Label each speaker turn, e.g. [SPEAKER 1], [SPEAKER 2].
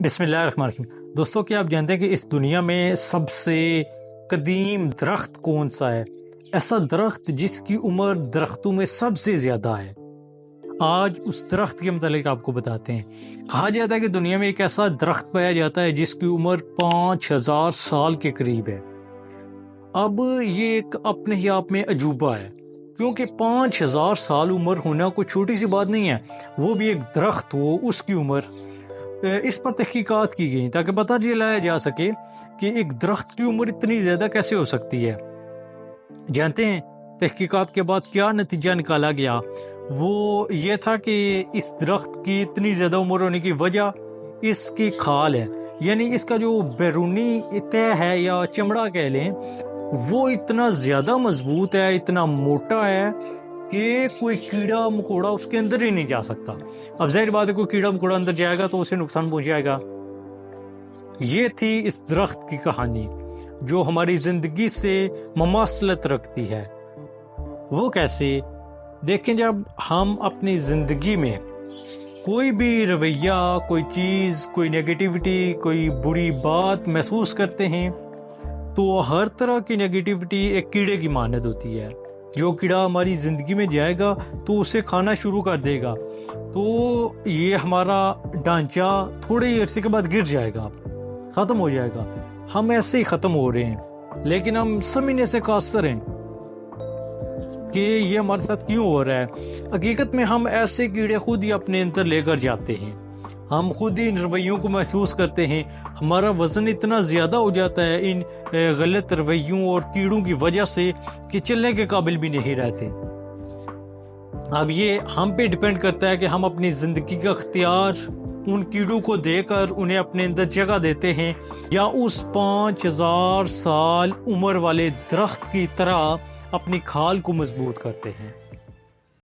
[SPEAKER 1] بسم اللہ الرحمن الرحیم۔ دوستوں، کیا آپ جانتے ہیں کہ اس دنیا میں سب سے قدیم درخت کون سا ہے؟ ایسا درخت جس کی عمر درختوں میں سب سے زیادہ ہے۔ آج اس درخت کے متعلق آپ کو بتاتے ہیں۔ کہا جاتا ہے کہ دنیا میں ایک ایسا درخت پایا جاتا ہے جس کی عمر 5000 سال کے قریب ہے۔ اب یہ ایک اپنے ہی آپ میں عجوبہ ہے، کیونکہ 5000 سال عمر ہونا کوئی چھوٹی سی بات نہیں ہے، وہ بھی ایک درخت ہو اس کی عمر۔ اس پر تحقیقات کی گئی تاکہ پتہ چلایا جا سکے کہ ایک درخت کی عمر اتنی زیادہ کیسے ہو سکتی ہے۔ جانتے ہیں تحقیقات کے بعد کیا نتیجہ نکالا گیا؟ وہ یہ تھا کہ اس درخت کی اتنی زیادہ عمر ہونے کی وجہ اس کی کھال ہے، یعنی اس کا جو بیرونی تہ ہے یا چمڑا کہہ لیں، وہ اتنا زیادہ مضبوط ہے، اتنا موٹا ہے کہ کوئی کیڑا مکوڑا اس کے اندر ہی نہیں جا سکتا۔ اب ظاہر بات ہے کوئی کیڑا مکوڑا اندر جائے گا تو اسے نقصان پہنچائے گا۔ یہ تھی اس درخت کی کہانی جو ہماری زندگی سے مماثلت رکھتی ہے۔ وہ کیسے؟ دیکھیں، جب ہم اپنی زندگی میں کوئی بھی رویہ، کوئی چیز، کوئی نیگیٹیوٹی، کوئی بری بات محسوس کرتے ہیں تو ہر طرح کی نیگیٹیوٹی ایک کیڑے کی مانند ہوتی ہے۔ جو کیڑا ہماری زندگی میں جائے گا تو اسے کھانا شروع کر دے گا، تو یہ ہمارا ڈھانچہ تھوڑے ہی عرصے کے بعد گر جائے گا، ختم ہو جائے گا۔ ہم ایسے ہی ختم ہو رہے ہیں، لیکن ہم سمجھنے سے قاصر ہیں کہ یہ ہمارے ساتھ کیوں ہو رہا ہے۔ حقیقت میں ہم ایسے کیڑے خود ہی اپنے اندر لے کر جاتے ہیں، ہم خود ہی ان رویوں کو محسوس کرتے ہیں۔ ہمارا وزن اتنا زیادہ ہو جاتا ہے ان غلط رویوں اور کیڑوں کی وجہ سے کہ چلنے کے قابل بھی نہیں رہتے۔ اب یہ ہم پہ ڈیپینڈ کرتا ہے کہ ہم اپنی زندگی کا اختیار ان کیڑوں کو دے کر انہیں اپنے اندر جگہ دیتے ہیں، یا اس 5000 سال عمر والے درخت کی طرح اپنی کھال کو مضبوط کرتے ہیں۔